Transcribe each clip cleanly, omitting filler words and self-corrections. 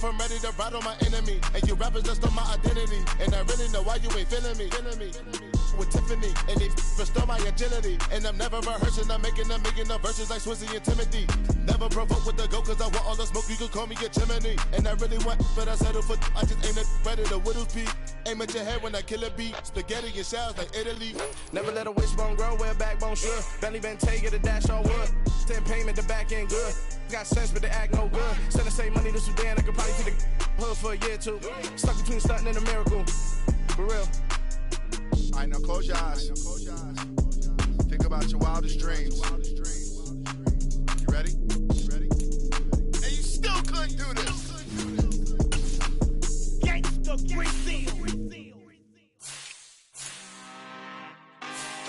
off, I'm ready to ride on my enemy. And you rappers just on my identity. And I really know why you ain't feeling me. With Tiffany, and they restore my agility. And I'm never rehearsing, I'm making the verses like Swizzy and Timothy. Never provoke with the go, cause I want all the smoke, you can call me a chimney. And I really want, but I settle for, I just ain't ready to whittle peak. Aim at your head when I kill a beat. Spaghetti and shells like Italy. Never let a wishbone grow where a backbone should. Bentley Bentay, get a dash on wood. 10 payment, the back end good. Got sense, but they act no good. Send the same money to Sudan, I could probably see the hood for a year or two. Stuck between stunting and a miracle. For real. Alright, now close your eyes. Think about your wildest dreams. You ready? And you still couldn't do this. Gangsta Brazil.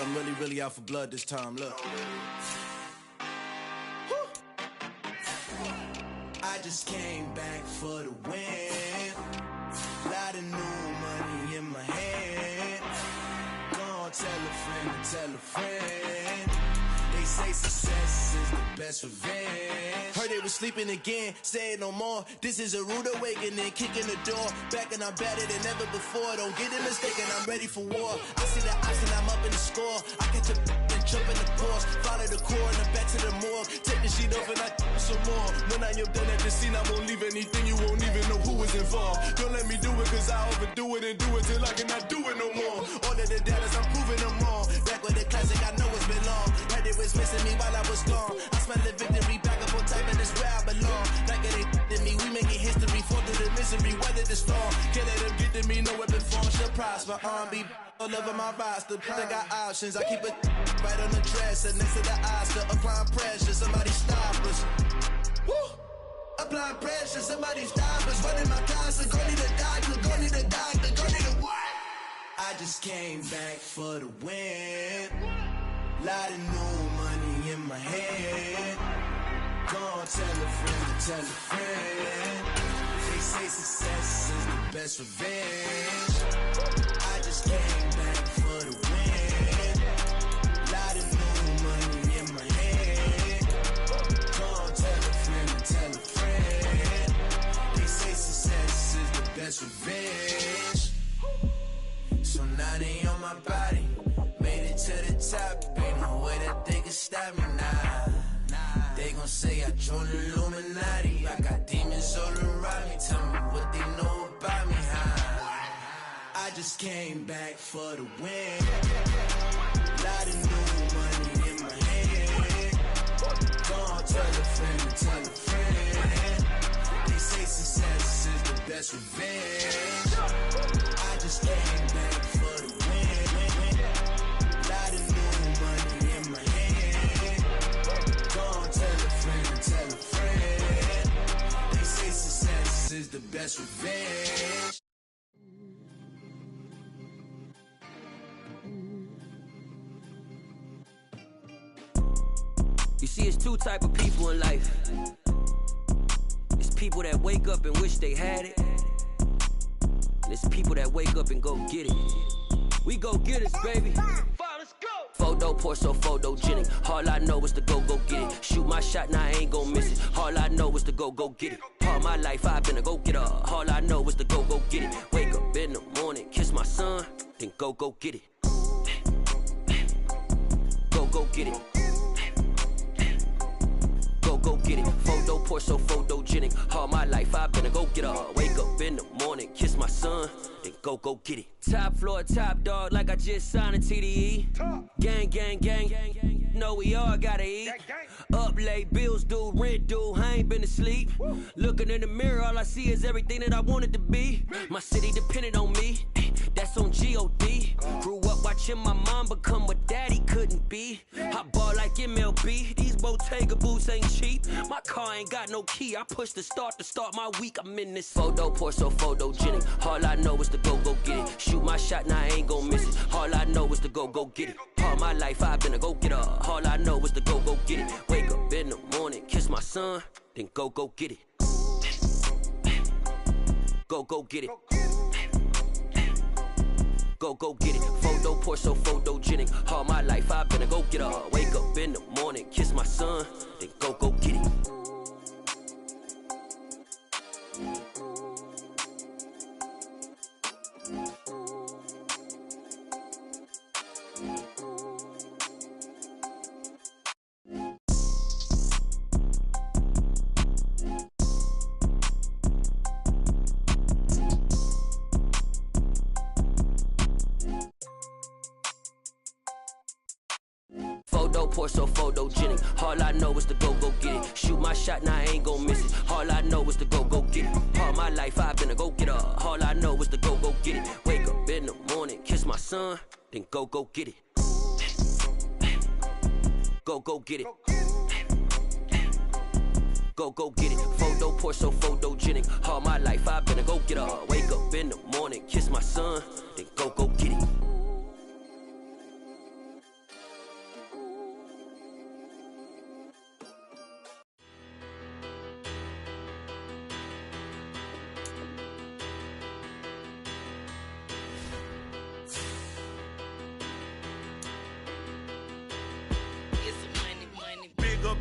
I'm really out for blood this time, look. I just came back for the win. Lot of new money in my hand. Gonna tell a friend to tell a friend. They say success is the best revenge. Heard they was sleeping again, say it no more. This is a rude awakening, kicking the door. Back and I'm better than ever before. Don't get it mistaken, I'm ready for war. I see the option, I'm up in the score. I catch a and jump in the course. Follow the core and the back to the morgue. Take the sheet off and I some more. When I am done at the scene, I won't leave anything. You won't even know who is involved. Don't let me do it, cause I overdo it and do it till I cannot do it no more. All of the data, I'm proving them wrong. Back with the classic, I know it's been long. Heard it was missing me while I was gone. I smell the victory, back up on top, and it's where I belong. Like it ain't to me, we making history. Fall through the misery, weather the storm. Can't let them get to me, no weapon form should prosper. R&B all over my roster. I got options, I keep it right on the dresser. Next to the Oscar, applying pressure, somebody stop us. Woo! Applying pressure, somebody stop us. Running my closet, go need a doctor, go need a doctor, go need a what? I just came back for the win. Lot of new money in my hand. Gonna tell a friend to tell a friend. They say success is the best revenge. I just came back for the win. Lot of new money in my hand. Gonna tell a friend to tell a friend. They say success is the best revenge. So now they on my body. Made it to the top, ain't no way that they can stop me now. They gon' say I joined the Illuminati. I got demons all around me. Tell me what they know about me, huh? I just came back for the win. Lot of new money in my hand. Gonna tell a friend to tell a friend. They say success is the best revenge. I just came back for the win. Lot of new money in my hand. Gonna tell a friend to tell a friend. They say success is the best revenge. You see, it's two type of people in life. It's people that wake up and wish they had it. And it's people that wake up and go get it. We go get it, baby. Let's go. Photo pour so photogenic. All I know is to go get it. Shoot my shot, now I ain't gon' miss it. All I know is to go get it. All my life I've been a go getter. All I know is to go get it. Wake up in the morning, kiss my son, then go get it. Go get it. Go get it. Photo pour so photogenic. All my life I've been a go getter. Wake up in the morning, kiss my son, then go get it. Top floor, top dog, like I just signed a TDE. Gang. Know we all gotta eat. Up late, bills due, rent due, I ain't been asleep. Looking in the mirror, all I see is everything that I wanted to be. My city depended on me, that's on G.O.D. Grew up watching my mom become what daddy couldn't be. I ball like MLB, these Bottega boots ain't cheap. My car ain't got no key, I push the start to start my week. I'm in this photo pour so photogenic. All I know is to go get it. Shoot my shot, now I ain't gon' miss it. All I know is to go get it. All my life I've been a go getter. All I know is to go get it. Wake up in the morning, kiss my son, then go get it. Go get it. Go get it. Photo pour so photogenic. All my life I've been a go getter. Wake up in the morning, kiss my son, then go get it. Photo, pour so photogenic. All I know is to go get it. Shoot my shot, now I ain't gon' miss it. All I know is to go get it. All my life I've been a go-getter. All I know is to go get it. Wake up in the morning, kiss my son, then go get it. Go get it. Go get it. Photo, pour so photogenic. All my life I've been a go-getter. Wake up in the morning, kiss my son, then go get it.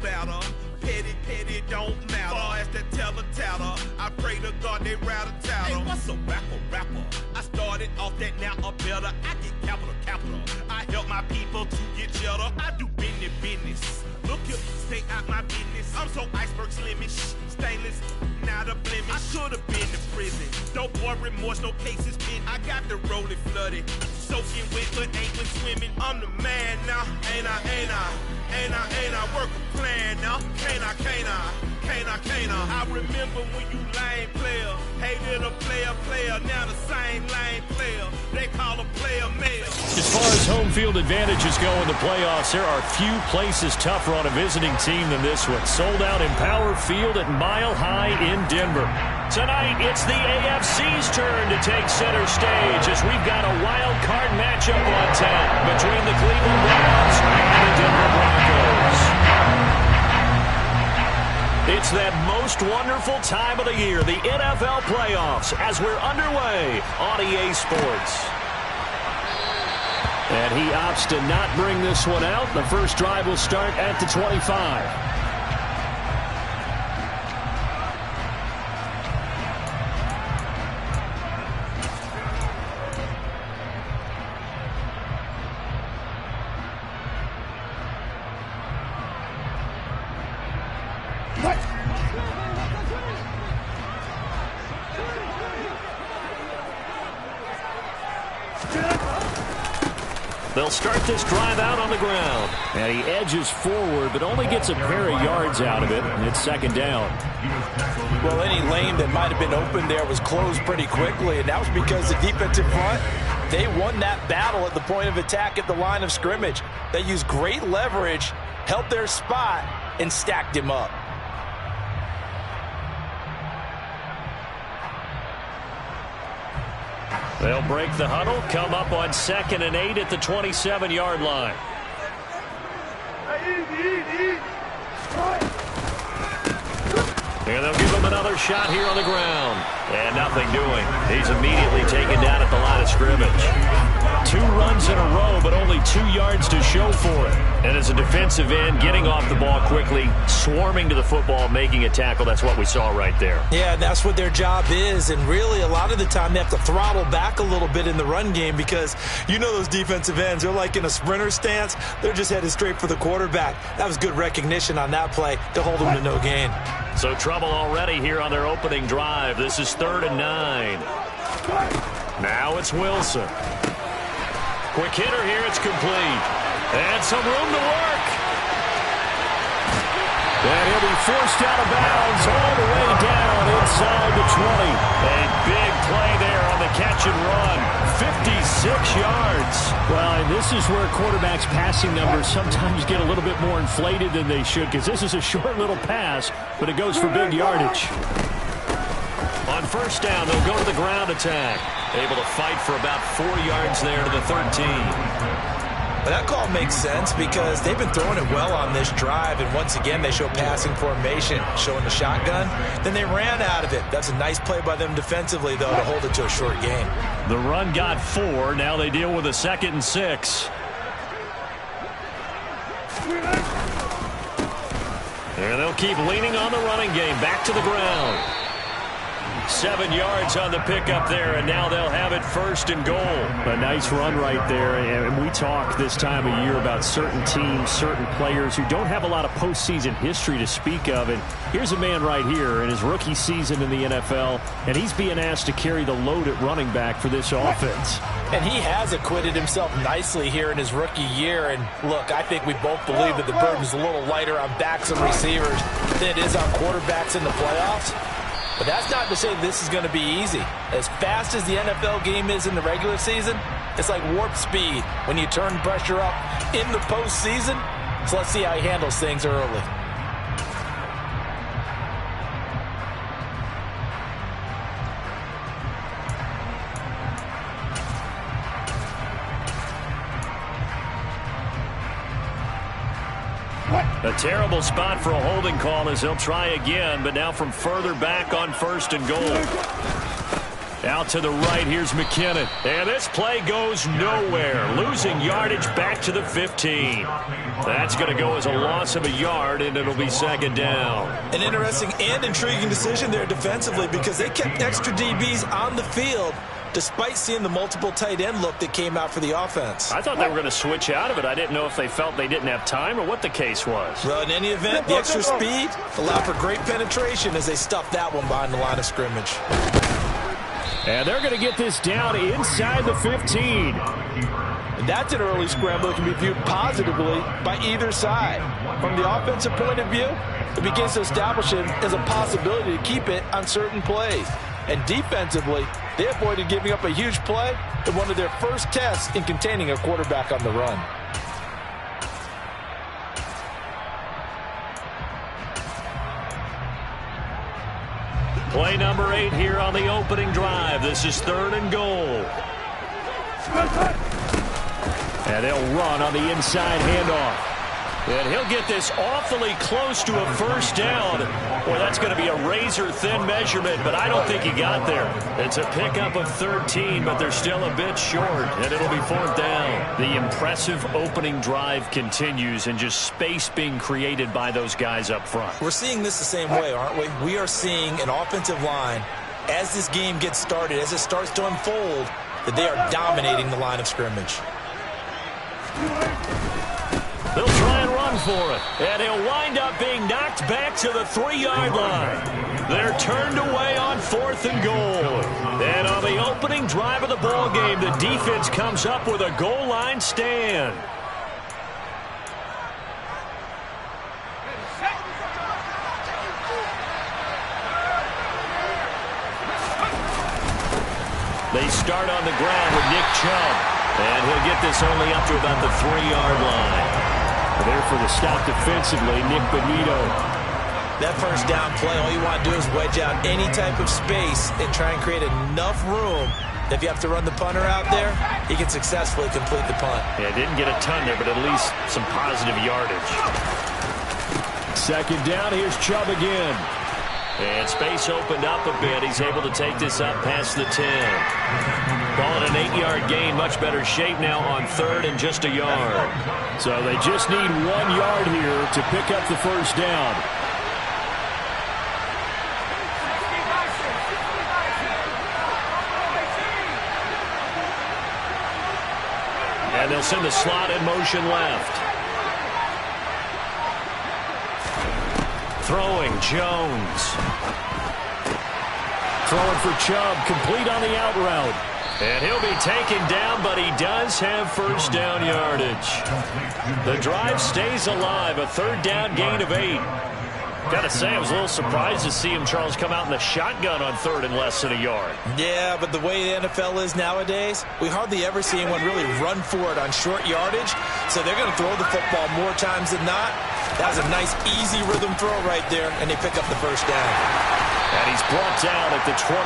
Better. Petty don't matter. Far as that teller, I pray to God they rattle tattle. Hey, what's a rapper? I started off that, now a better. I get capital. I help my people to get cheddar. I do business. Look here, stay out my business. I'm so iceberg slimish, stainless, not a blemish. I should've been in prison. Don't boy remorse, no cases pinned. I got the rolling flooded, soaking wet, but ain't been swimming. I'm the man now, ain't I work a plan now, can't I? I remember when you lame player, hated a player, now the same lame player, they call a player male. As far as home field advantages go in the playoffs, there are few places tougher on a visiting team than this one. Sold out in Power Field at Mile High in Denver. Tonight, it's the AFC's turn to take center stage as we've got a wild card matchup on tap between the Cleveland Browns and the Denver Broncos. It's that most wonderful time of the year, the NFL playoffs, as we're underway on EA Sports. And he opts to not bring this one out. The first drive will start at the 25. They'll start this drive out on the ground. And he edges forward, but only gets a pair of yards out of it, and it's second down. Well, any lane that might have been open there was closed pretty quickly, and that was because the defensive front, they won that battle at the point of attack at the line of scrimmage. They used great leverage, held their spot, and stacked him up. They'll break the huddle, come up on 2nd and 8 at the 27-yard line. And they'll give him another shot here on the ground. And nothing doing. He's immediately taken down at the line of scrimmage. 2 runs in a row, but only 2 yards to show for it. And as a defensive end, getting off the ball quickly, swarming to the football, making a tackle, that's what we saw right there. Yeah, that's what their job is. And really, a lot of the time, they have to throttle back a little bit in the run game because you know those defensive ends, they're like in a sprinter stance. They're just headed straight for the quarterback. That was good recognition on that play to hold them to no gain. So trouble already here on their opening drive. This is 3rd and 9. Now it's Wilson. Quick hitter here, it's complete. And some room to work. And he'll be forced out of bounds all the way down inside the 20. A big play there on the catch and run. 56 yards. Well, and this is where quarterbacks' passing numbers sometimes get a little bit more inflated than they should, because this is a short little pass, but it goes for big yardage. On first down, they'll go to the ground attack. Able to fight for about 4 yards there to the 13. But that call makes sense because they've been throwing it well on this drive, and once again they show passing formation, showing the shotgun. Then they ran out of it. That's a nice play by them defensively, though, to hold it to a short gain. The run got 4. Now they deal with a 2nd and 6. And they'll keep leaning on the running game. Back to the ground. 7 yards on the pickup there, and now they'll have it 1st and goal. A nice run right there, and we talk this time of year about certain teams, certain players who don't have a lot of postseason history to speak of, and here's a man right here in his rookie season in the NFL, and he's being asked to carry the load at running back for this offense. And he has acquitted himself nicely here in his rookie year, and look, I think we both believe that the burden's a little lighter on backs and receivers than it is on quarterbacks in the playoffs. But that's not to say this is going to be easy. As fast as the NFL game is in the regular season, it's like warp speed when you turn pressure up in the postseason. So let's see how he handles things early. A terrible spot for a holding call as he'll try again, but now from further back on 1st and goal. Out to the right, here's McKinnon. And this play goes nowhere. Losing yardage back to the 15. That's going to go as a loss of a yard, and it'll be 2nd down. An interesting and intriguing decision there defensively because they kept extra DBs on the field despite seeing the multiple tight end look that came out for the offense. I thought they were going to switch out of it. I didn't know if they felt they didn't have time or what the case was. Well, in any event, the extra speed allowed for great penetration as they stuffed that one behind the line of scrimmage. And they're going to get this down inside the 15. And that's an early scramble that can be viewed positively by either side. From the offensive point of view, it begins to establish it as a possibility to keep it on certain plays. And defensively, they avoided giving up a huge play in one of their first tests in containing a quarterback on the run. Play number 8 here on the opening drive. This is 3rd and goal. And they'll run on the inside handoff. And he'll get this awfully close to a 1st down. Well, that's going to be a razor-thin measurement, but I don't think he got there. It's a pickup of 13, but they're still a bit short, and it'll be 4th down. The impressive opening drive continues, and just space being created by those guys up front. We're seeing this the same way, aren't we? We are seeing an offensive line, as this game gets started, as it starts to unfold, that they are dominating the line of scrimmage. They'll try and run for it, and he'll wind up being knocked back to the 3-yard line. They're turned away on 4th and goal. And on the opening drive of the ball game, the defense comes up with a goal line stand. They start on the ground with Nick Chubb, and he'll get this only up to about the 3-yard line. There for the stop defensively, Nick Benito. That 1st down play, all you want to do is wedge out any type of space and try and create enough room that if you have to run the punter out there, he can successfully complete the punt. Yeah, didn't get a ton there, but at least some positive yardage. 2nd down, here's Chubb again. And space opened up a bit. He's able to take this up past the 10. Call it an 8-yard gain. Much better shape now on 3rd and just a yard. So they just need 1 yard here to pick up the 1st down. And they'll send the slot in motion left. Throwing, Jones. Throwing for Chubb, complete on the out route. And he'll be taken down, but he does have 1st down yardage. The drive stays alive, a 3rd down gain of 8. Gotta say, I was a little surprised to see him, Charles, come out in the shotgun on 3rd and less than a yard. Yeah, but the way the NFL is nowadays, we hardly ever see anyone really run for it on short yardage. So they're going to throw the football more times than not. That was a nice, easy rhythm throw right there, and they pick up the 1st down. And he's brought down at the 24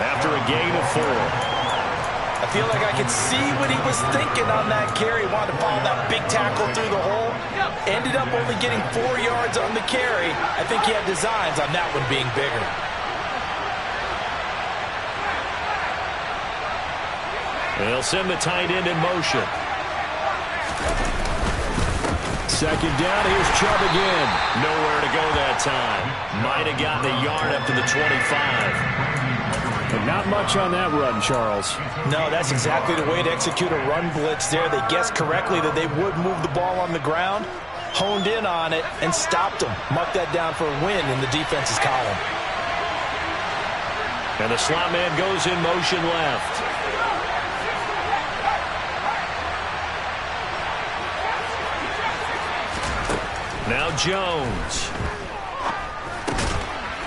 after a gain of 4. I feel like I could see what he was thinking on that carry. Wanted to follow that big tackle through the hole. Ended up only getting 4 yards on the carry. I think he had designs on that one being bigger. They'll send the tight end in motion. Second down, here's Chubb again. Nowhere to go that time. Might have gotten a yard up to the 25. But not much on that run, Charles. No, that's exactly the way to execute a run blitz there. They guessed correctly that they would move the ball on the ground, honed in on it, and stopped them. Mark that down for a win in the defense's column. And the slot man goes in motion left. Now Jones.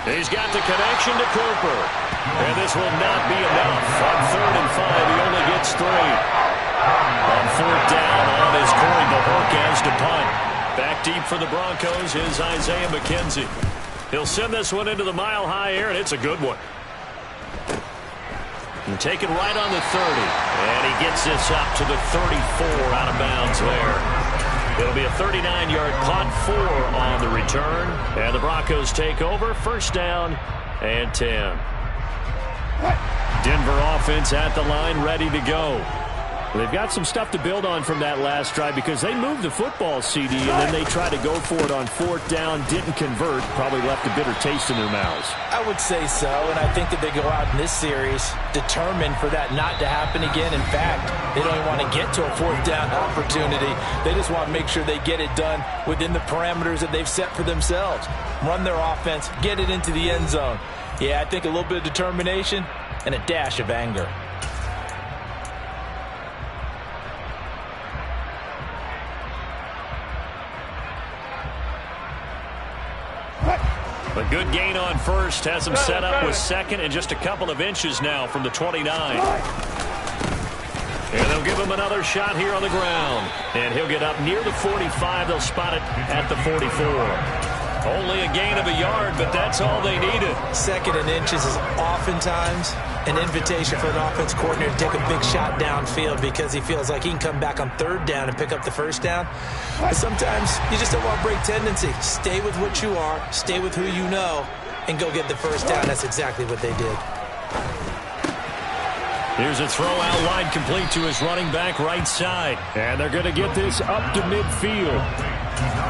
He's got the connection to Cooper. And this will not be enough. On 3rd and 5, he only gets 3. On 4th down, on his coin, the hook as to punt. Back deep for the Broncos is Isaiah McKenzie. He'll send this one into the mile-high air, and it's a good one. And taken right on the 30. And he gets this up to the 34 out of bounds there. It'll be a 39-yard punt, 4 on the return. And the Broncos take over. 1st down and 10. Denver offense at the line, ready to go. They've got some stuff to build on from that last drive because they moved the football, CD, and then they tried to go for it on 4th down, didn't convert, probably left a bitter taste in their mouths. I would say so, and I think that they go out in this series determined for that not to happen again. In fact, they don't even want to get to a 4th down opportunity. They just want to make sure they get it done within the parameters that they've set for themselves. Run their offense, get it into the end zone. Yeah, I think a little bit of determination and a dash of anger. A good gain on 1st has him set up with 2nd and just a couple of inches now from the 29. And they'll give him another shot here on the ground. And he'll get up near the 45. They'll spot it at the 44. Only a gain of a yard, but that's all they needed. 2nd and inches is oftentimes an invitation for an offense coordinator to take a big shot downfield because he feels like he can come back on 3rd down and pick up the 1st down. But sometimes you just don't want to break tendency. Stay with what you are, stay with who you know, and go get the 1st down. That's exactly what they did. Here's a throw out wide, complete to his running back right side. And they're going to get this up to midfield.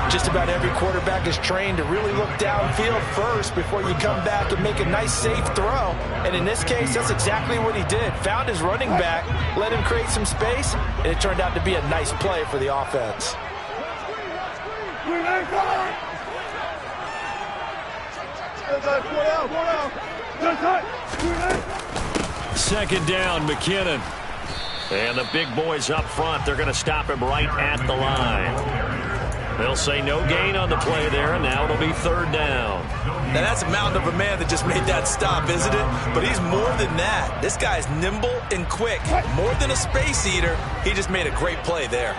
Just about every quarterback is trained to really look downfield first before you come back and make a nice, safe throw. And in this case, that's exactly what he did. Found his running back, let him create some space, and it turned out to be a nice play for the offense. Second down, McKinnon. And the big boys up front, they're going to stop him right at the line. They'll say no gain on the play there, and now it'll be 3rd down. Now that's a mountain of a man that just made that stop, isn't it? But he's more than that. This guy's nimble and quick. More than a space eater, he just made a great play there.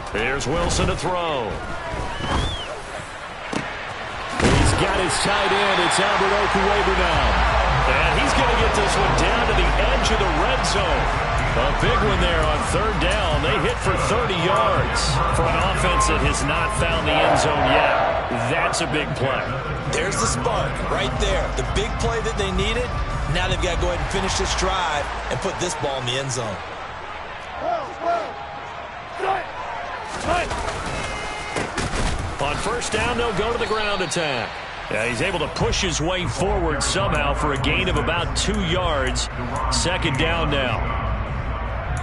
Here's Wilson to throw. He's got his tight end. It's Albert Okuwebu now. And he's going to get this one down to the edge of the red zone. A big one there on 3rd down. They hit for 30 yards for an offense that has not found the end zone yet. That's a big play. There's the spark right there. The big play that they needed. Now they've got to go ahead and finish this drive and put this ball in the end zone. On 1st down, they'll go to the ground attack. Yeah, he's able to push his way forward somehow for a gain of about 2 yards. 2nd down now.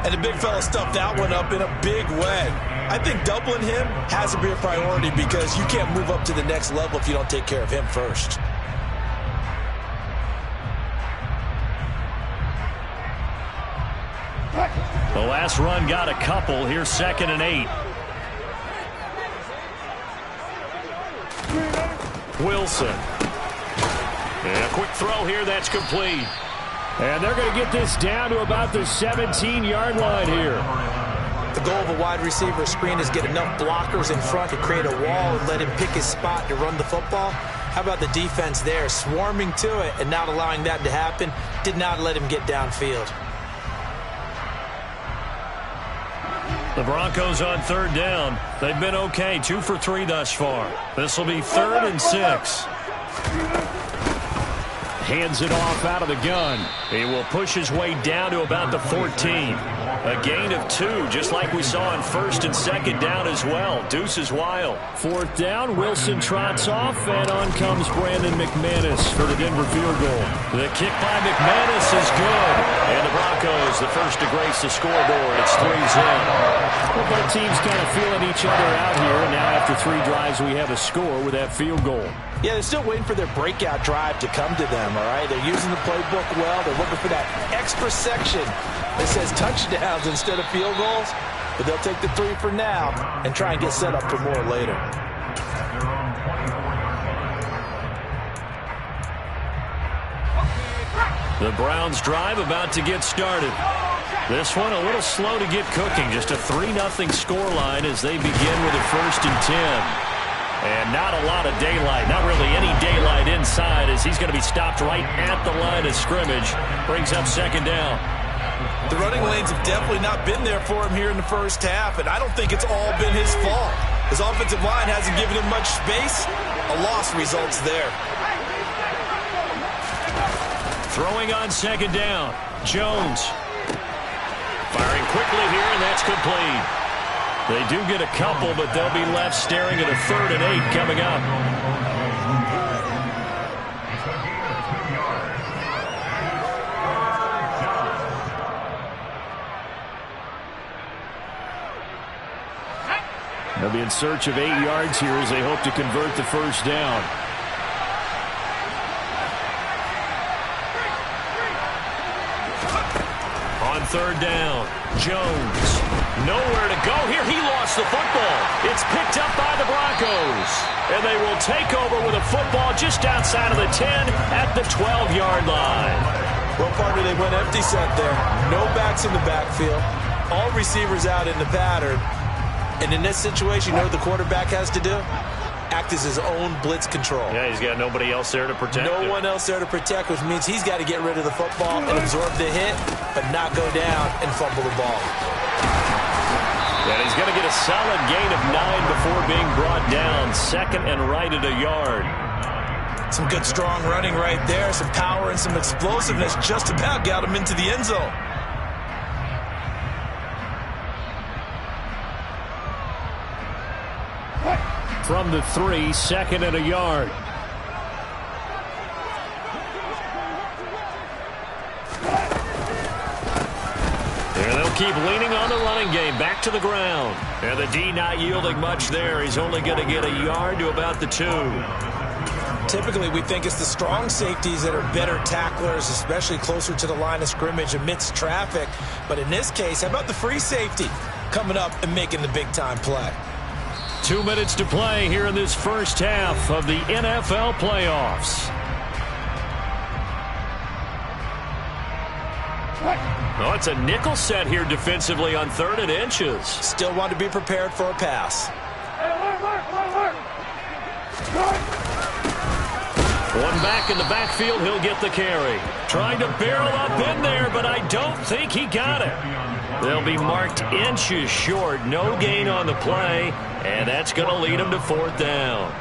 And the big fella stuffed that one up in a big way. I think doubling him has to be a priority because you can't move up to the next level if you don't take care of him first. The last run got a couple. Here's 2nd and 8. Wilson. And a quick throw here that's complete. And they're going to get this down to about the 17-yard line here. The goal of a wide receiver screen is get enough blockers in front to create a wall and let him pick his spot to run the football. How about the defense there, swarming to it and not allowing that to happen? Did not let him get downfield. The Broncos on 3rd down. They've been okay, 2 for 3 thus far. This will be 3rd and 6. Hands it off out of the gun. He will push his way down to about the 14. A gain of 2, just like we saw on first and second down as well. Deuce is wild. Fourth down, Wilson trots off, and on comes Brandon McManus for the Denver field goal. The kick by McManus is good. And the Broncos, the first to grace the scoreboard. It's 3-0. Well, both teams kind of feeling each other out here, and now after 3 drives, we have a score with that field goal. Yeah, they're still waiting for their breakout drive to come to them, all right? They're using the playbook well. They're looking for that extra section that says touchdowns instead of field goals. But they'll take the 3 for now and try and get set up for more later. The Browns drive about to get started. This one a little slow to get cooking. Just a 3-0 scoreline as they begin with a 1st and 10. And not a lot of daylight, not really any daylight inside as he's going to be stopped right at the line of scrimmage. Brings up 2nd down. The running lanes have definitely not been there for him here in the first half, and I don't think it's all been his fault. His offensive line hasn't given him much space. A loss results there. Throwing on 2nd down. Jones. Firing quickly here, and that's complete. They do get a couple, but they'll be left staring at a 3rd and 8 coming up. They'll be in search of 8 yards here as they hope to convert the 1st down. On 3rd down, Jones. Nowhere to go here. He lost the football. It's picked up by the Broncos. And they will take over with a football just outside of the 10 at the 12-yard line. Well, partner, they went empty set there. No backs in the backfield. All receivers out in the pattern. And in this situation, you know what the quarterback has to do? Act as his own blitz control. Yeah, he's got nobody else there to protect him. No one else there to protect, which means he's got to get rid of the football and absorb the hit, but not go down and fumble the ball. And he's going to get a solid gain of 9 before being brought down. 2nd and right at a yard. Some good, strong running right there. Some power and some explosiveness just about got him into the end zone. From the 3, 2nd and a yard. And they'll keep leaning on the running game. Back to the ground. And the D not yielding much there. He's only going to get a yard to about the 2. Typically, we think it's the strong safeties that are better tacklers, especially closer to the line of scrimmage amidst traffic. But in this case, how about the free safety coming up and making the big-time play? 2 minutes to play here in this first half of the NFL playoffs. Oh, it's a nickel set here defensively on 3rd and inches. Still want to be prepared for a pass. One back in the backfield, he'll get the carry. Trying to barrel up in there, but I don't think he got it. They'll be marked inches short. No gain on the play, and that's going to lead them to 4th down.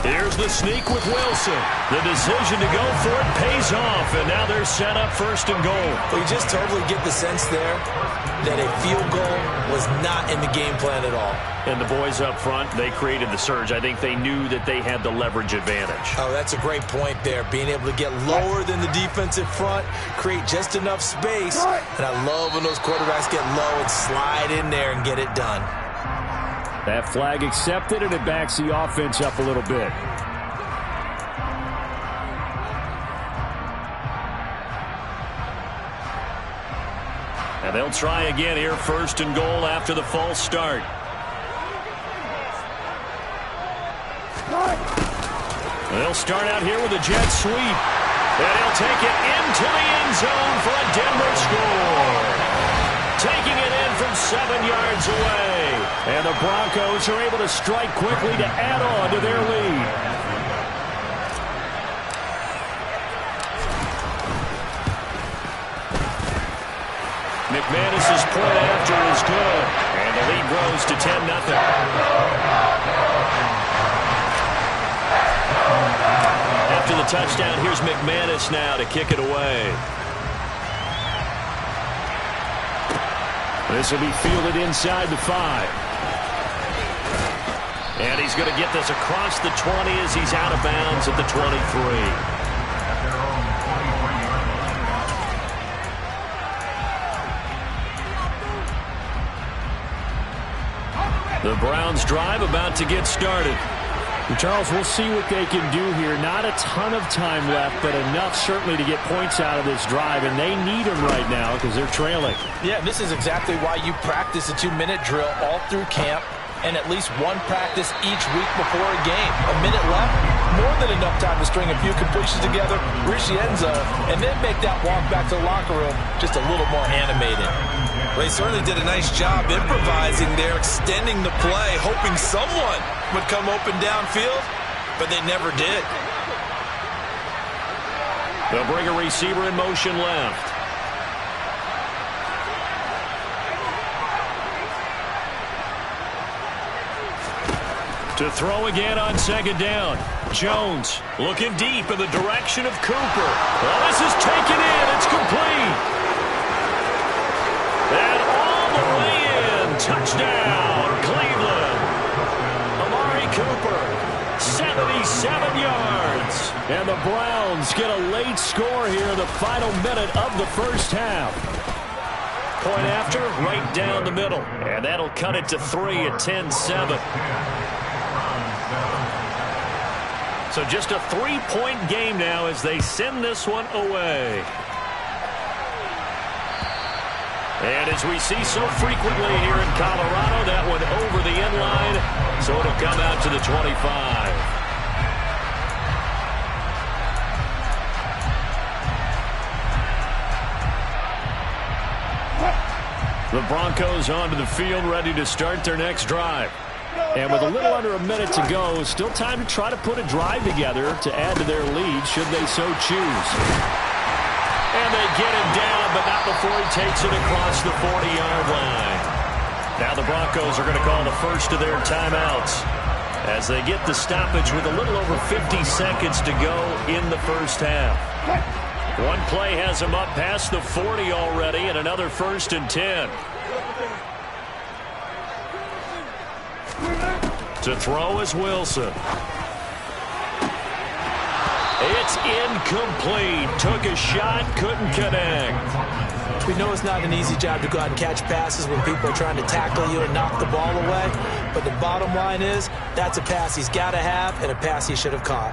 Here's the sneak with Wilson. The decision to go for it pays off, and now they're set up 1st and goal. Well, you just totally get the sense there that a field goal was not in the game plan at all. And the boys up front, they created the surge. I think they knew that they had the leverage advantage. Oh, that's a great point there. Being able to get lower than the defensive front, create just enough space. And I love when those quarterbacks get low and slide in there and get it done. That flag accepted, and it backs the offense up a little bit. And they'll try again here, 1st and goal after the false start. They'll start out here with a jet sweep. And he'll take it into the end zone for a Denver score. Taking it in from 7 yards away. And the Broncos are able to strike quickly to add on to their lead. McManus's point after is good. And the lead grows to 10-0. touchdown. Here's McManus now to kick it away. This will be fielded inside the 5. And he's going to get this across the 20 as he's out of bounds at the 23. The Browns drive about to get started. Charles, we'll see what they can do here. Not a ton of time left, but enough certainly to get points out of this drive, and they need them right now because they're trailing. Yeah, this is exactly why you practice a 2-minute drill all through camp and at least one practice each week before a game. A minute left, more than enough time to string a few completions together, reach the end zone, and then make that walk back to the locker room just a little more animated. Well, he certainly did a nice job improvising there, extending the play, hoping someone would come open downfield, but they never did. They'll bring a receiver in motion left. To throw again on second down. Jones looking deep in the direction of Cooper. Well, this is taken in. It's complete. And all the way in. Touchdown, Cleveland. Amari Cooper, 77 yards. And the Browns get a late score here in the final minute of the first half. Point after, right down the middle. And that'll cut it to 3 at 10-7. So just a 3-point game now as they send this one away. And as we see so frequently here in Colorado, that one over the end line, so it'll come out to the 25. The Broncos onto the field, ready to start their next drive. And with a little under a minute to go, still time to try to put a drive together to add to their lead should they so choose. And they get him down, but not before he takes it across the 40-yard line. Now the Broncos are going to call the first of their timeouts as they get the stoppage with a little over 50 seconds to go in the first half. One play has him up past the 40 already, and another 1st and 10. To throw is Wilson. It's incomplete. Took a shot, couldn't connect. We know it's not an easy job to go out and catch passes when people are trying to tackle you and knock the ball away. But the bottom line is, that's a pass he's got to have and a pass he should have caught.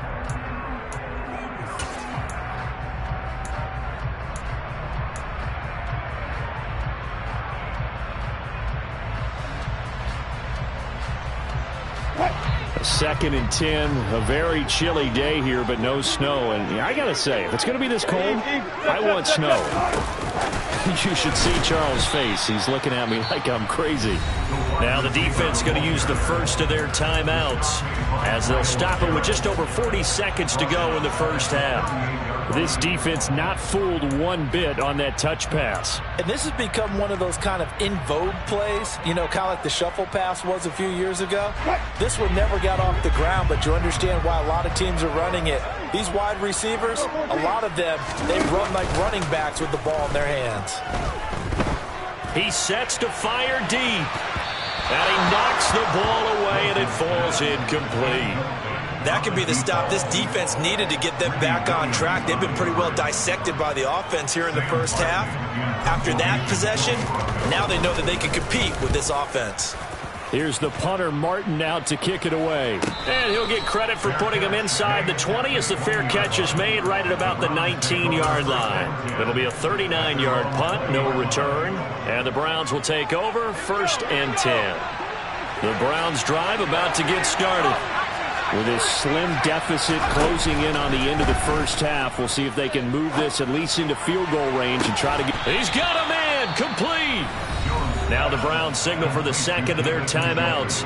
Second and 10, a very chilly day here, but no snow. And I got to say, if it's going to be this cold, I want snow. You should see Charles' face. He's looking at me like I'm crazy. Now the defense going to use the first of their timeouts as they'll stop it with just over 40 seconds to go in the first half. This defense not fooled one bit on that touch pass. And this has become one of those kind of in vogue plays, you know, kind of like the shuffle pass was a few years ago. This one never got off the ground, but you understand why a lot of teams are running it. These wide receivers, a lot of them, they run like running backs with the ball in their hands. He sets to fire deep. And he knocks the ball away, and it falls incomplete. That could be the stop this defense needed to get them back on track. They've been pretty well dissected by the offense here in the first half. After that possession, now they know that they can compete with this offense. Here's the punter, Martin, out to kick it away. And he'll get credit for putting him inside the 20 as the fair catch is made right at about the 19-yard line. It'll be a 39-yard punt, no return. And the Browns will take over, 1st and 10. The Browns drive about to get started. With this slim deficit closing in on the end of the first half, we'll see if they can move this at least into field goal range and try to get... He's got a man, complete. Now the Browns signal for the second of their timeouts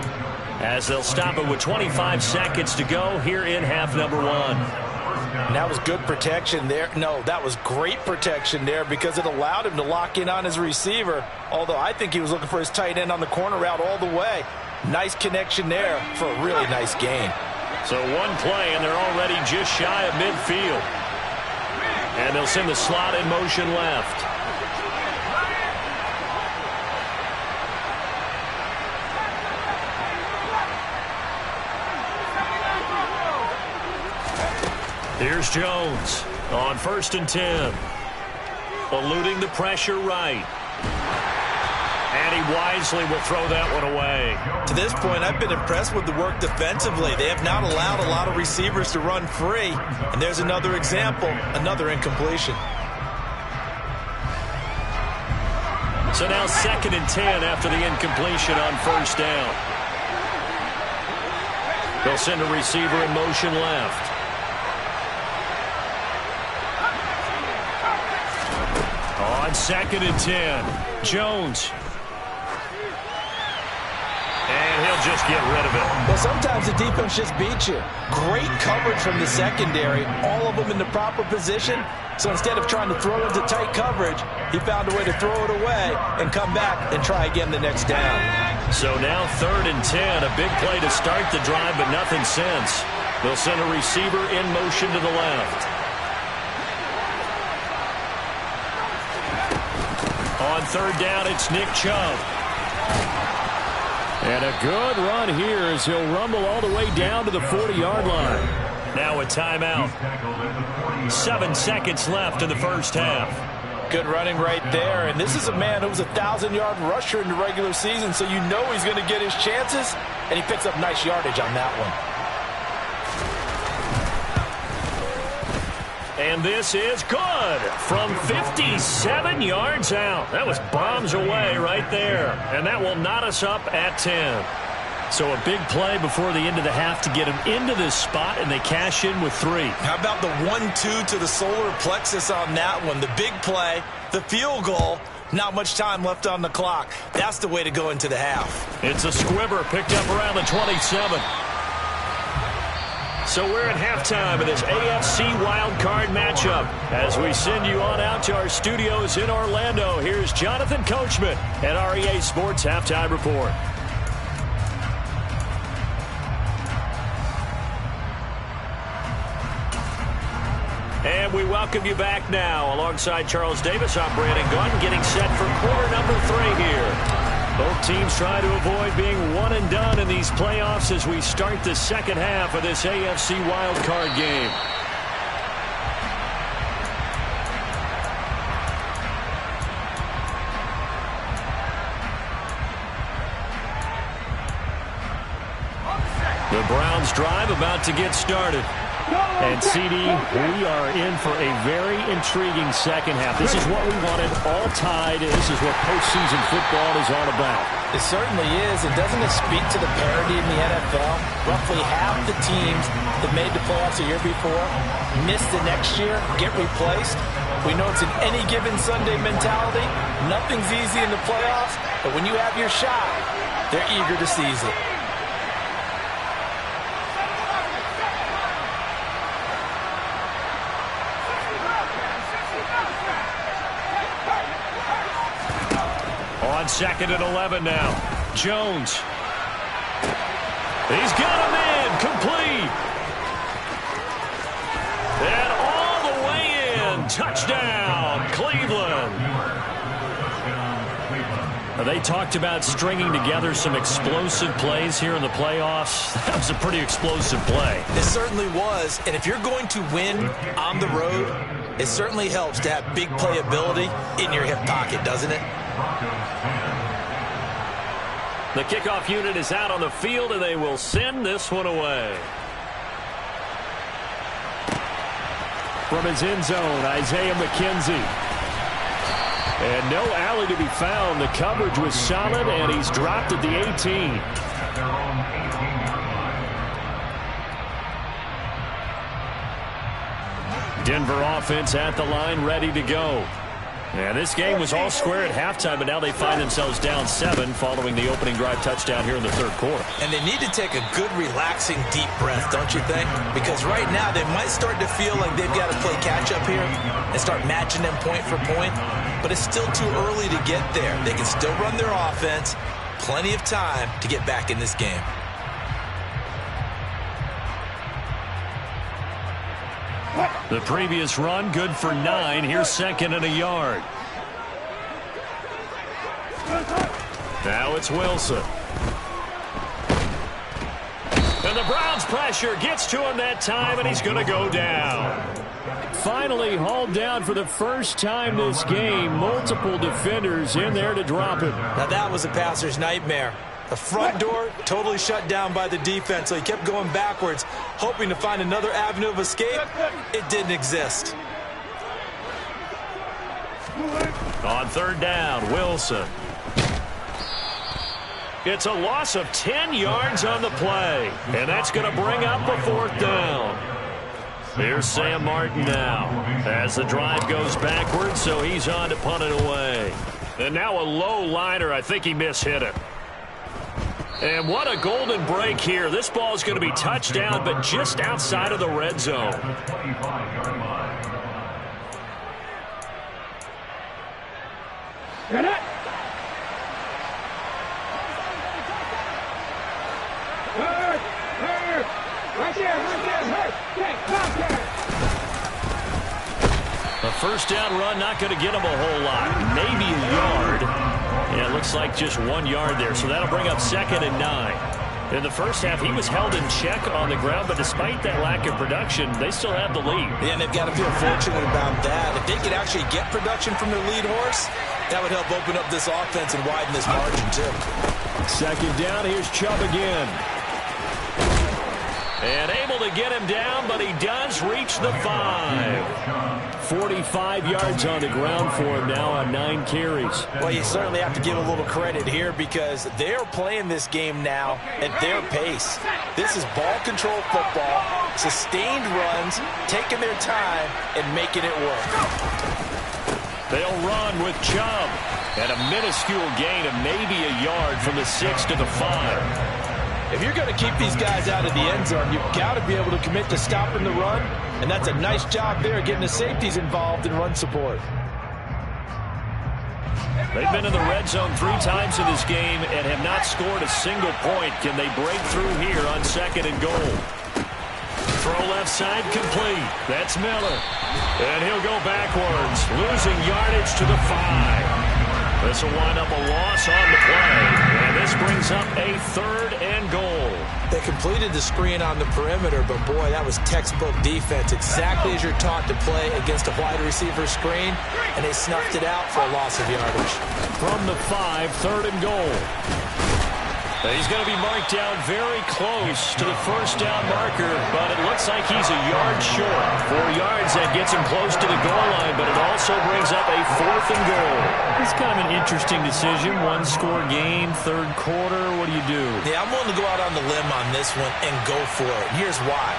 as they'll stop it with 25 seconds to go here in half number 1. And that was good protection there. No, that was great protection there because it allowed him to lock in on his receiver, although I think he was looking for his tight end on the corner route all the way. Nice connection there for a really nice gain. So one play, and they're already just shy of midfield. And they'll send the slot in motion left. Here's Jones on 1st and 10. Eluding the pressure right. And he wisely will throw that one away. To this point, I've been impressed with the work defensively. They have not allowed a lot of receivers to run free. And there's another example, another incompletion. So now 2nd and 10 after the incompletion on 1st down. They'll send a receiver in motion left. On 2nd and 10, Jones. And he'll just get rid of it. Well, sometimes the defense just beats you. Great coverage from the secondary, all of them in the proper position. So instead of trying to throw into tight coverage, he found a way to throw it away and come back and try again the next down. So now 3rd and 10, a big play to start the drive, but nothing since. They'll send a receiver in motion to the left. On 3rd down, it's Nick Chubb. And a good run here as he'll rumble all the way down to the 40-yard line. Now a timeout. 7 seconds left in the first half. Good running right there. And this is a man who was a 1,000-yard rusher in the regular season, so you know he's going to get his chances, and he picks up nice yardage on that one. And this is good from 57 yards out. That was bombs away right there. And that will knot us up at 10. So a big play before the end of the half to get him into this spot, and they cash in with 3. How about the 1-2 to the solar plexus on that one? The big play, the field goal, not much time left on the clock. That's the way to go into the half. It's a squibber picked up around the 27. So we're at halftime of this AFC wildcard matchup. As we send you on out to our studios in Orlando, here's Jonathan Coachman at REA Sports Halftime Report. And we welcome you back now. Alongside Charles Davis, I'm Brandon Gunn, getting set for quarter number 3 here. Both teams try to avoid being one and done in these playoffs as we start the second half of this AFC wildcard game. The Browns drive about to get started. And, CD, we are in for a very intriguing second half. This is what we wanted, all tied. This is what postseason football is all about. It certainly is. And doesn't it speak to the parity in the NFL? Roughly half the teams that made the playoffs the year before miss the next year, get replaced. We know it's an any given Sunday mentality. Nothing's easy in the playoffs, but when you have your shot, they're eager to seize it. On 2nd and 11 now. Jones. He's got him in. Complete. And all the way in. Touchdown, Cleveland. They talked about stringing together some explosive plays here in the playoffs. That was a pretty explosive play. It certainly was. And if you're going to win on the road, it certainly helps to have big playability in your hip pocket, doesn't it? The kickoff unit is out on the field, and they will send this one away. From his end zone, Isaiah McKenzie. And no alley to be found. The coverage was solid, and he's dropped at the 18. Denver offense at the line, ready to go. And this game was all square at halftime, but now they find themselves down 7 following the opening drive touchdown here in the third quarter. And they need to take a good, relaxing, deep breath, don't you think? Because right now they might start to feel like they've got to play catch-up here and start matching them point for point. But it's still too early to get there. They can still run their offense. Plenty of time to get back in this game. The previous run, good for 9. Here's 2nd and a yard. Now it's Wilson. And the Browns' pressure gets to him that time, and he's going to go down. Finally hauled down for the first time this game. Multiple defenders in there to drop him. Now that was a passer's nightmare. The front door totally shut down by the defense, so he kept going backwards, hoping to find another avenue of escape. It didn't exist. On 3rd down, Wilson. It's a loss of 10 yards on the play, and that's going to bring up a 4th down. Here's Sam Martin now as the drive goes backwards, so he's on to punt it away. And now a low liner. I think he mishit it. And what a golden break here. This ball is going to be touchdown, but just outside of the red zone. Get it! A first down run, not going to get him a whole lot. Maybe a yard. Yeah, it looks like just 1 yard there, so that'll bring up 2nd and 9. In the first half, he was held in check on the ground, but despite that lack of production, they still have the lead. Yeah, and they've got to feel fortunate about that. If they could actually get production from their lead horse, that would help open up this offense and widen this margin, too. 2nd down, here's Chubb again. And able to get him down, but he does reach the 5. 45 yards on the ground for him now on 9 carries. Well, you certainly have to give a little credit here because they're playing this game now at their pace. This is ball control football, sustained runs, taking their time and making it work. They'll run with Chubb. And a minuscule gain of maybe a yard from the 6 to the 5. If you're going to keep these guys out of the end zone, you've got to be able to commit to stopping the run, and that's a nice job there getting the safeties involved in run support. They've been in the red zone 3 times in this game and have not scored a single point. Can they break through here on 2nd and goal? Throw left side complete. That's Miller. And he'll go backwards, losing yardage to the 5. This will wind up a loss on the play. And this brings up a 3rd and goal. They completed the screen on the perimeter, but boy, that was textbook defense. Exactly as you're taught to play against a wide receiver screen, and they snuffed it out for a loss of yardage. From the 5, 3rd and goal. He's going to be marked down very close to the first down marker, but it looks like he's a yard short. 4 yards, that gets him close to the goal line, but it also brings up a 4th and goal. It's kind of an interesting decision. 1-score game, 3rd quarter. What do you do? Yeah, I'm willing to go out on the limb on this one and go for it. Here's why.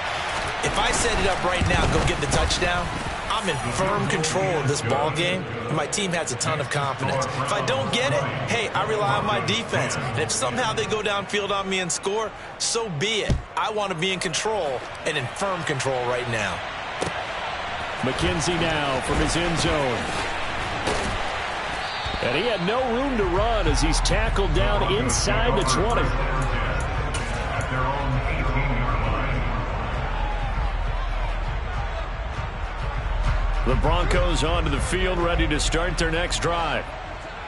If I set it up right now and go get the touchdown, I'm in firm control of this ball game, and my team has a ton of confidence. If I don't get it, hey, I rely on my defense. And if somehow they go downfield on me and score, so be it. I want to be in control and in firm control right now. McKenzie now from his end zone. And he had no room to run as he's tackled down inside the 20. The Broncos onto the field, ready to start their next drive.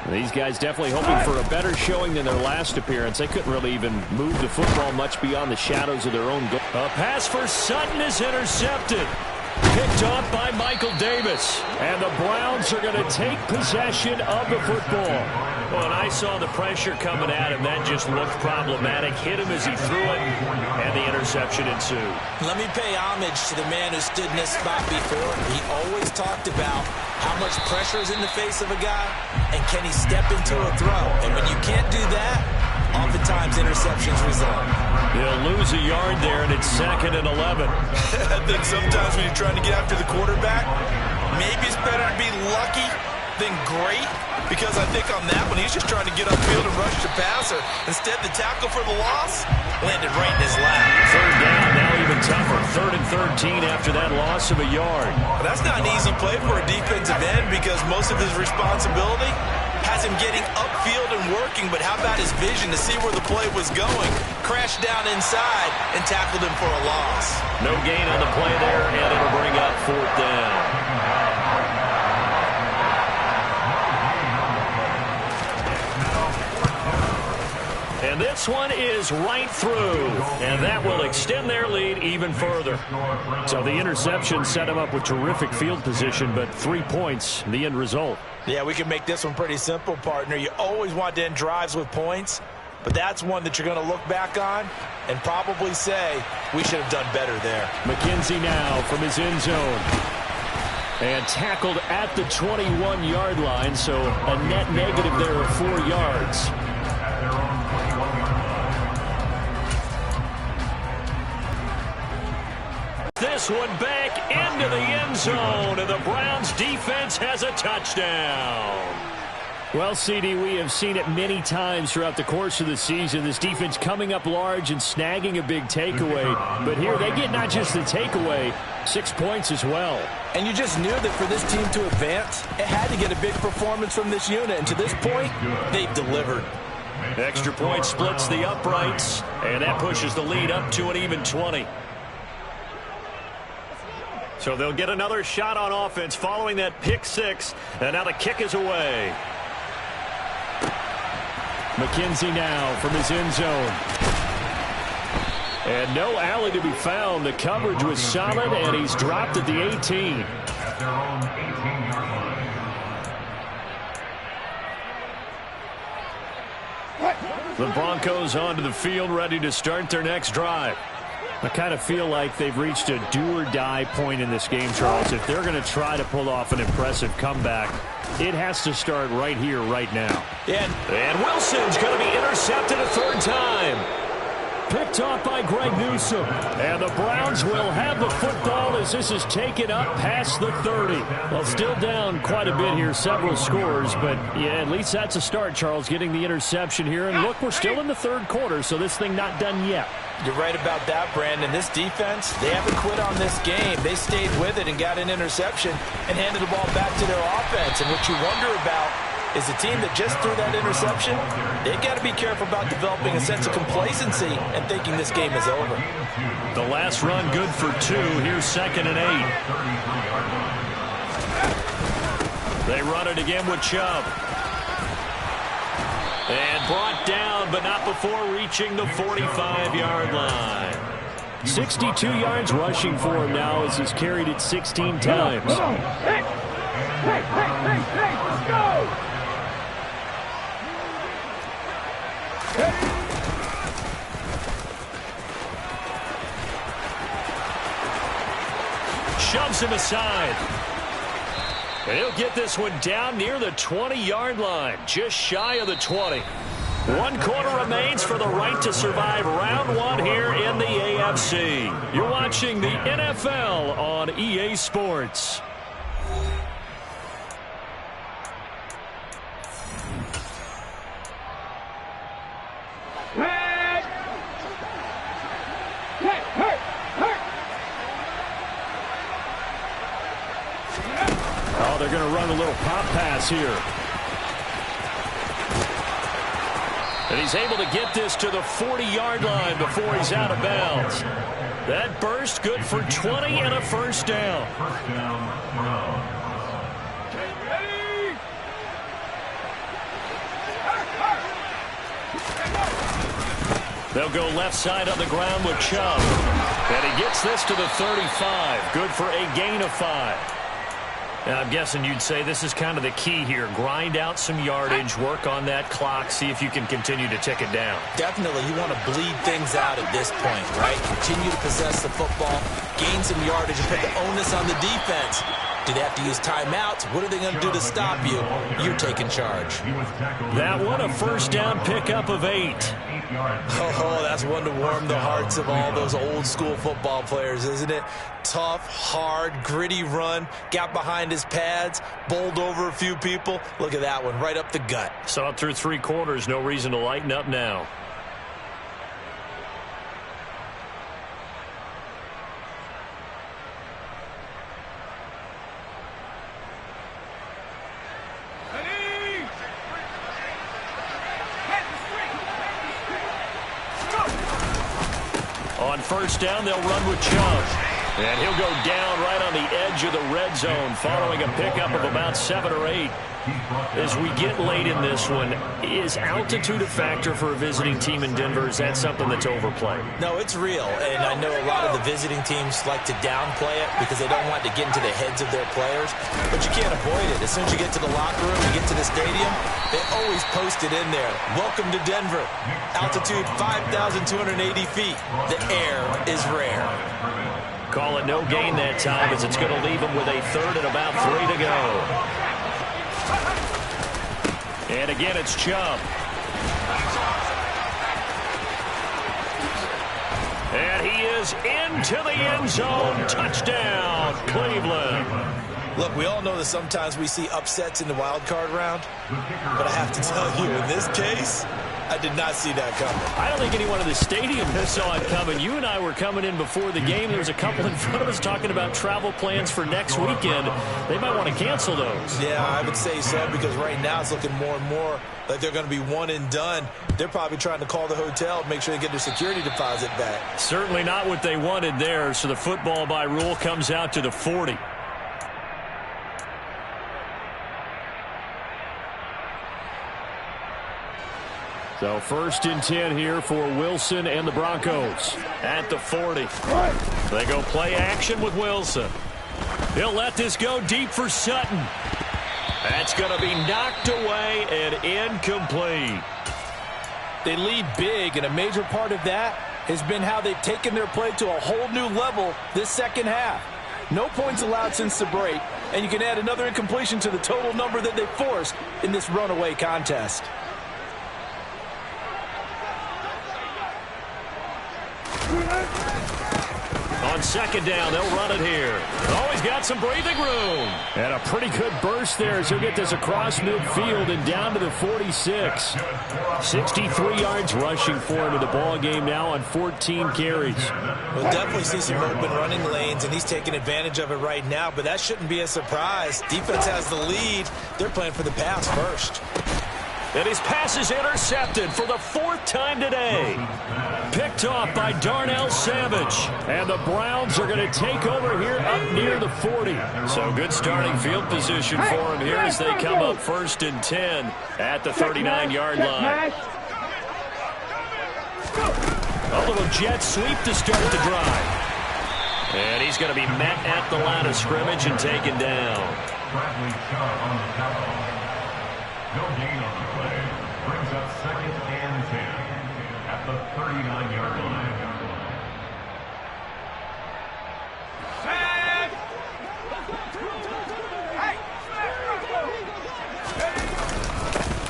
These guys definitely hoping for a better showing than their last appearance. They couldn't really even move the football much beyond the shadows of their own goal. A pass for Sutton is intercepted. Picked off by Michael Davis. And the Browns are going to take possession of the football. Well, and I saw the pressure coming at him. That just looked problematic. Hit him as he threw it, and the interception ensued. Let me pay homage to the man who stood in this spot before. He always talked about how much pressure is in the face of a guy, and can he step into a throw. And when you can't do that, oftentimes interceptions result. They'll lose a yard there, and it's 2nd and 11. I think sometimes when you're trying to get after the quarterback, maybe it's better to be lucky than great, because I think on that one, he's just trying to get upfield and rush the passer. Instead, the tackle for the loss landed right in his lap. 3rd down, now even tougher. 3rd and 13 after that loss of a yard. But that's not an easy play for a defensive end because most of his responsibility has him getting upfield and working, but how about his vision to see where the play was going? Crashed down inside and tackled him for a loss. No gain on the play there, and it'll bring up 4th down. And this one is right through, and that will extend their lead even further. So the interception set them up with terrific field position, but 3 points, the end result. Yeah, we can make this one pretty simple, partner. You always want to end drives with points, but that's one that you're going to look back on and probably say, we should have done better there. McKenzie now from his end zone. And tackled at the 21-yard line, so a net negative there of 4 yards. This one back into the end zone, and the Browns defense has a touchdown. Well, CD, we have seen it many times throughout the course of the season. This defense coming up large and snagging a big takeaway. But here they get not just the takeaway, 6 points as well. And you just knew that for this team to advance, it had to get a big performance from this unit. And to this point, they've delivered. Extra point splits the uprights, and that pushes the lead up to an even 20. So they'll get another shot on offense following that pick 6, and now the kick is away. McKenzie now from his end zone. And no alley to be found. The coverage was solid, and he's dropped at the 18. The Broncos onto the field, ready to start their next drive. I kind of feel like they've reached a do-or-die point in this game, Charles. If they're going to try to pull off an impressive comeback, it has to start right here, right now. And Wilson's going to be intercepted a 3rd time. Picked off by Greg Newsome. And the Browns will have the football as this is taken up past the 30. Well, still down quite a bit here, several scores. But, yeah, at least that's a start, Charles, getting the interception here. And, look, we're still in the 3rd quarter, so this thing not done yet. You're right about that, Brandon. This defense, they haven't quit on this game. They stayed with it and got an interception and handed the ball back to their offense. And what you wonder about is the team that just threw that interception, they've got to be careful about developing a sense of complacency and thinking this game is over. The last run good for 2. Here's 2nd and 8. They run it again with Chubb. And brought down, but not before reaching the 45-yard line. 62 yards rushing for him now as he's carried it 16 times. Hey, let's go! Shoves him aside. And he'll get this one down near the 20-yard line, just shy of the 20. 1 quarter remains for the right to survive round 1 here in the AFC. You're watching the NFL on EA Sports. Oh, they're going to run a little pop pass here. And he's able to get this to the 40-yard line before he's out of bounds. That burst good for 20 and a 1st down. They'll go left side on the ground with Chubb. And he gets this to the 35. Good for a gain of 5. Now, I'm guessing you'd say this is kind of the key here. Grind out some yardage, work on that clock, see if you can continue to tick it down. Definitely, you want to bleed things out at this point, right? Continue to possess the football, gain some yardage, and put the onus on the defense. Do they have to use timeouts? What are they going to do to stop you? You're taking charge. That one, a 1st down pickup of 8. Oh, that's one to warm the hearts of all those old school football players, isn't it? Tough, hard, gritty run, got behind his pads, bowled over a few people. Look at that one, right up the gut. Saw it through 3 quarters, no reason to lighten up now. On first down, they'll run with Chubb. And he'll go down right on the edge of the red zone following a pickup of about 7 or 8. As we get late in this one, is altitude a factor for a visiting team in Denver? Is that something that's overplayed? No, it's real, and I know a lot of the visiting teams like to downplay it because they don't want to get into the heads of their players, but you can't avoid it. As soon as you get to the locker room, you get to the stadium, they always post it in there. Welcome to Denver. Altitude 5,280 feet. The air is rare. Call it no gain that time as it's going to leave them with a third and about 3 to go. And again, it's Chubb. And he is into the end zone. Touchdown, Cleveland. Look, we all know that sometimes we see upsets in the wild card round, but I have to tell you, in this case, I did not see that coming. I don't think anyone in the stadium saw it coming. You and I were coming in before the game. There was a couple in front of us talking about travel plans for next weekend. They might want to cancel those. Yeah, I would say so, because right now it's looking more and more like they're going to be one and done. They're probably trying to call the hotel, make sure they get their security deposit back. Certainly not what they wanted there, so the football by rule comes out to the 40. So first and 10 here for Wilson and the Broncos at the 40. They go play action with Wilson. He'll let this go deep for Sutton. That's going to be knocked away and incomplete. They lead big, and a major part of that has been how they've taken their play to a whole new level this second half. No points allowed since the break, and you can add another incompletion to the total number that they forced in this runaway contest. On second down, they'll run it here. Oh, he's got some breathing room. And a pretty good burst there as he'll get this across midfield and down to the 46. 63 yards rushing for him in the ball game now on 14 carries. We'll definitely see some open running lanes, and he's taking advantage of it right now, but that shouldn't be a surprise. Defense has the lead. They're playing for the pass first. And his pass is intercepted for the 4th time today. Picked off by Darnell Savage. And the Browns are going to take over here up near the 40. So good starting field position for him here as they come up first and 10 at the 39-yard line. A little jet sweep to start the drive. And he's going to be met at the line of scrimmage and taken down. No gain on the play. Brings up second and 10 at the 39-yard line.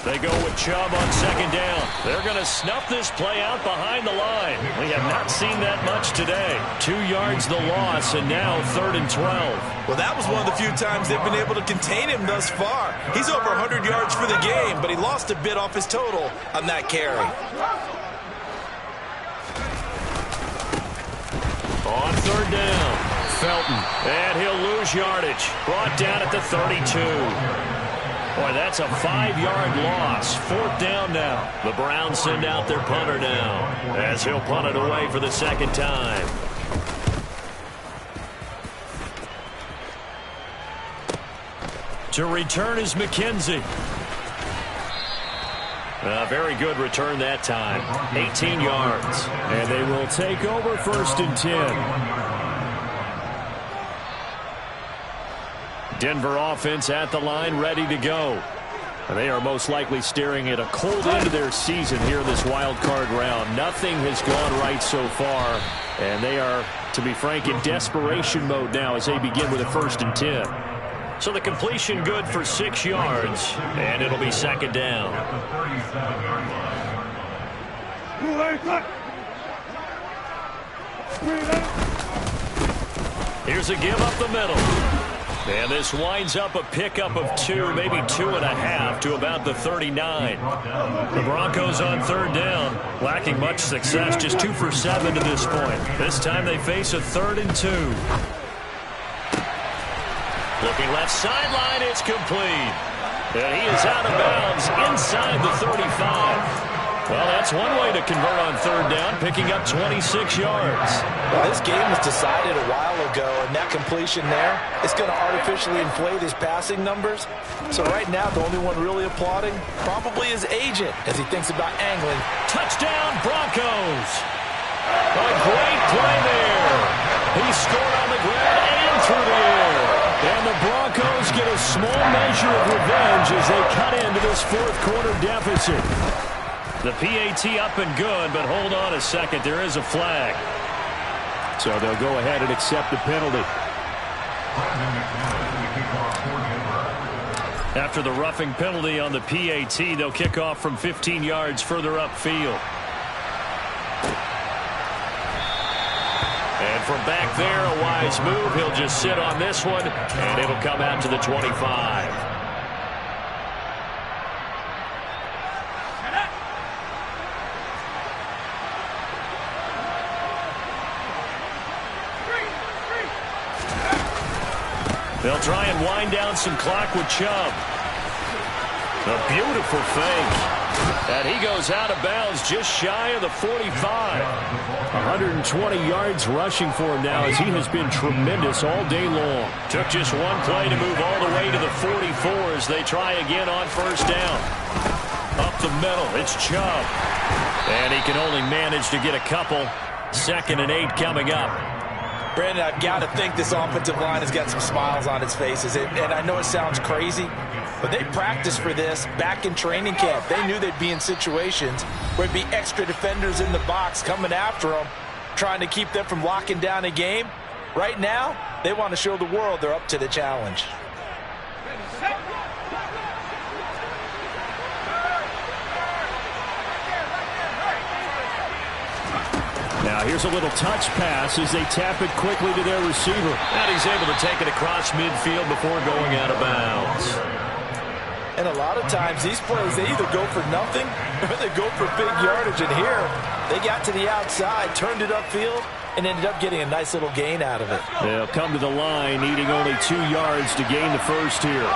They go with Chubb on second down. They're going to snuff this play out behind the line. We have not seen that much today. 2 yards the loss, and now 3rd and 12. Well, that was one of the few times they've been able to contain him thus far. He's over 100 yards for the game, but he lost a bit off his total on that carry. On third down, Felton, and he'll lose yardage. Brought down at the 32. Boy, that's a 5-yard loss. 4th down now. The Browns send out their punter now as he'll punt it away for the second time. To return is McKenzie. A very good return that time. 18 yards. And they will take over first and 10. Denver offense at the line, ready to go. And they are most likely staring at a cold end of their season here in this wild card round. Nothing has gone right so far, and they are, to be frank, in desperation mode now as they begin with a first and 10. So the completion good for 6 yards, and it'll be second down. Here's a give up the middle. And this winds up a pickup of 2, maybe 2.5 to about the 39. The Broncos on third down, lacking much success, just 2 for 7 to this point. This time they face a 3rd and 2. Looking left sideline, it's complete. And he is out of bounds inside the 35. Well, that's one way to convert on third down, picking up 26 yards. Well, this game was decided a while ago, and that completion there is going to artificially inflate his passing numbers. So right now, the only one really applauding probably his agent as he thinks about angling. Touchdown, Broncos! A great play there. He scored on the ground and through the air. And the Broncos get a small measure of revenge as they cut into this fourth quarter deficit. The PAT up and good, but hold on a second. There is a flag. So they'll go ahead and accept the penalty. After the roughing penalty on the PAT, they'll kick off from 15 yards further upfield. And from back there, a wise move. He'll just sit on this one, and it'll come out to the 25. They'll try and wind down some clock with Chubb. A beautiful fake. And he goes out of bounds just shy of the 45. 120 yards rushing for him now as he has been tremendous all day long. Took just one play to move all the way to the 44 as they try again on first down. Up the middle, it's Chubb. And he can only manage to get a couple. 2nd and 8 coming up. Brandon, I've got to think this offensive line has got some smiles on its faces. And I know it sounds crazy, but they practiced for this back in training camp. They knew they'd be in situations where there'd be extra defenders in the box coming after them, trying to keep them from locking down a game. Right now, they want to show the world they're up to the challenge. Now here's a little touch pass as they tap it quickly to their receiver. And he's able to take it across midfield before going out of bounds. And a lot of times these plays, they either go for nothing or they go for big yardage. And here, they got to the outside, turned it upfield, and ended up getting a nice little gain out of it. They'll come to the line, needing only 2 yards to gain the first here.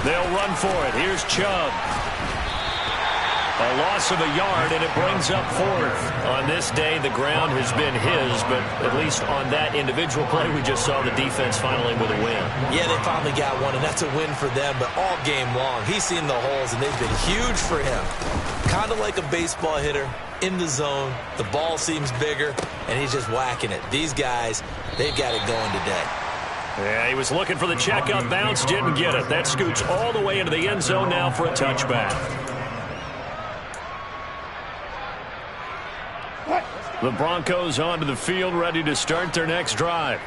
They'll run for it. Here's Chubb. A loss of a yard, and it brings up 4th. On this day, the ground has been his, but at least on that individual play, we just saw the defense finally with a win. Yeah, they finally got one, and that's a win for them, but all game long, he's seen the holes, and they've been huge for him. Kind of like a baseball hitter in the zone. The ball seems bigger, and he's just whacking it. These guys, they've got it going today. Yeah, he was looking for the check-up bounce, didn't get it. That scoots all the way into the end zone now for a touchback. The Broncos onto the field, ready to start their next drive.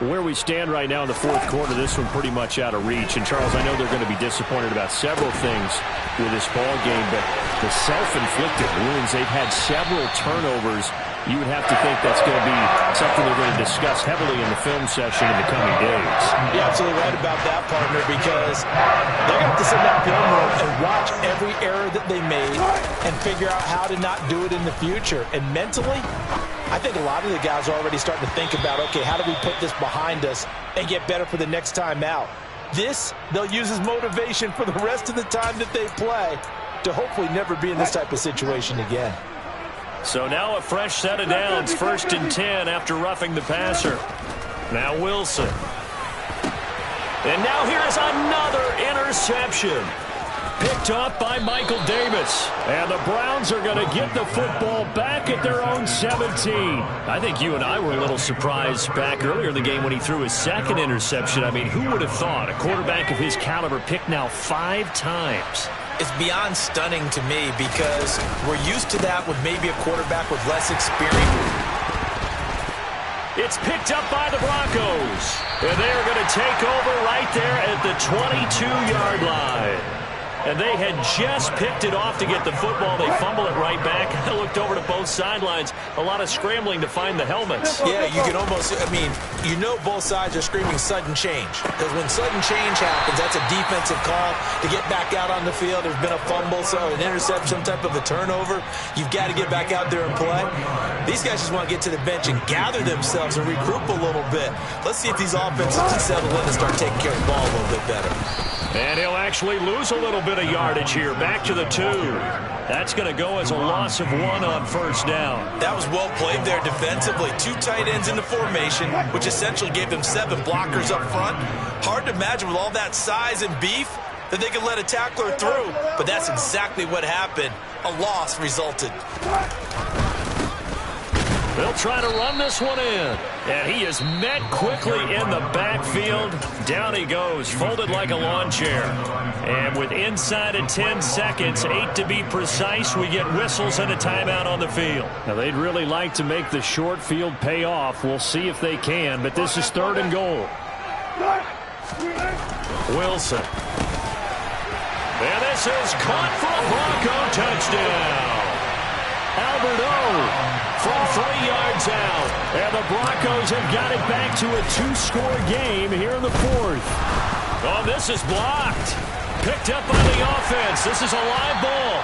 Where we stand right now in the fourth quarter, this one pretty much out of reach. And, Charles, I know they're going to be disappointed about several things with this ball game, but the self-inflicted wounds, they've had several turnovers. You would have to think that's going to be something they're going to discuss heavily in the film session in the coming days. You're absolutely right about that, partner, because they're going to have to sit down film room and watch every error that they made and figure out how to not do it in the future. And mentally, I think a lot of the guys are already starting to think about, okay, how do we put this behind us and get better for the next time out? This, they'll use as motivation for the rest of the time that they play to hopefully never be in this type of situation again. So now a fresh set of downs, 1st and 10 after roughing the passer. Now Wilson. And now here is another interception. Picked off by Michael Davis. And the Browns are going to get the football back at their own 17. I think you and I were a little surprised back earlier in the game when he threw his 2nd interception. I mean, who would have thought a quarterback of his caliber picked now 5 times? It's beyond stunning to me because we're used to that with maybe a quarterback with less experience. It's picked up by the Broncos. And they're going to take over right there at the 22-yard line. And they had just picked it off to get the football. They fumble it right back. I looked over to both sidelines. A lot of scrambling to find the helmets. Yeah, you can almost, I mean, you know both sides are screaming sudden change. Because when sudden change happens, that's a defensive call to get back out on the field. There's been a fumble, so an interception, some type of a turnover. You've got to get back out there and play. These guys just want to get to the bench and gather themselves and regroup a little bit. Let's see if these offenses can settle in and start taking care of the ball a little bit better. And he'll actually lose a little bit of yardage here. Back to the 2. That's going to go as a loss of 1 on first down. That was well played there defensively. 2 tight ends in the formation, which essentially gave them 7 blockers up front. Hard to imagine with all that size and beef that they could let a tackler through. But that's exactly what happened. A loss resulted. They'll try to run this one in. And he is met quickly in the backfield. Down he goes, folded like a lawn chair. And with inside of 10 seconds, 8 to be precise, we get whistles and a timeout on the field. Now, they'd really like to make the short field pay off. We'll see if they can, but this is 3rd and goal. Wilson. And this is caught for a Bronco touchdown. Alberto from 3 yards out. And the Broncos have got it back to a 2-score game here in the 4th. Oh, this is blocked. Picked up by the offense. This is a live ball.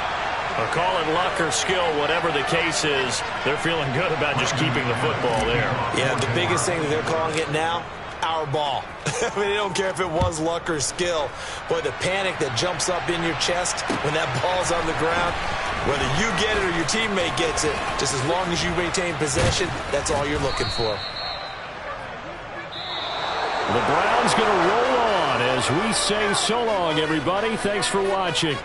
Or call it luck or skill, whatever the case is. They're feeling good about just keeping the football there. Yeah, the biggest thing that they're calling it now, our ball. I mean, they don't care if it was luck or skill. Boy, the panic that jumps up in your chest when that ball's on the ground, whether you get it or your teammate gets it, just as long as you maintain possession, that's all you're looking for. The Browns going to roll on as we say so long, everybody. Thanks for watching.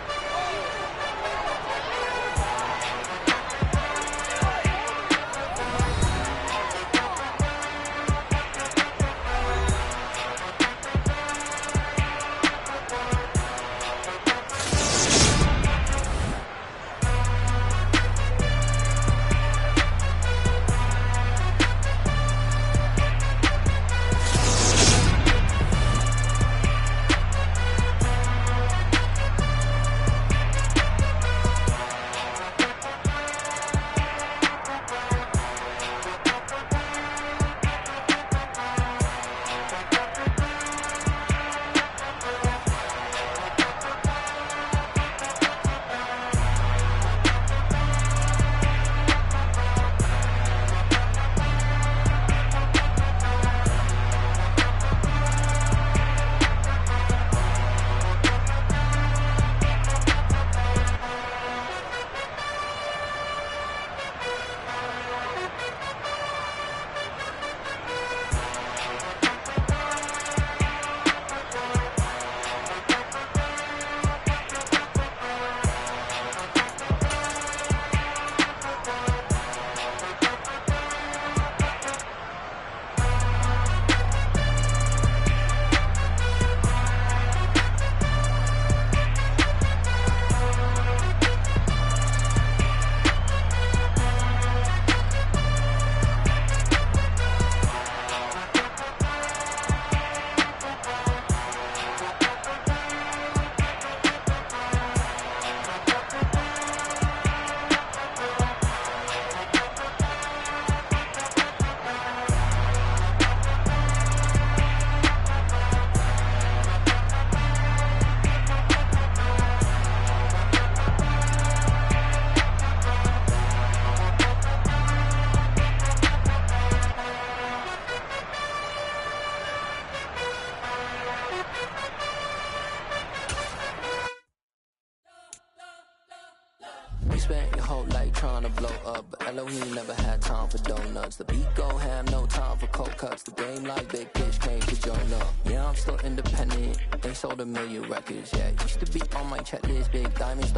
Spent your whole life trying to blow up, but Elohim never had time for donuts. The beat go ham, no time for cold cuts. The game like Big Fish came to join up. Yeah, I'm still independent. They sold 1 million records. Yeah, used to be on my checklist. Big diamonds.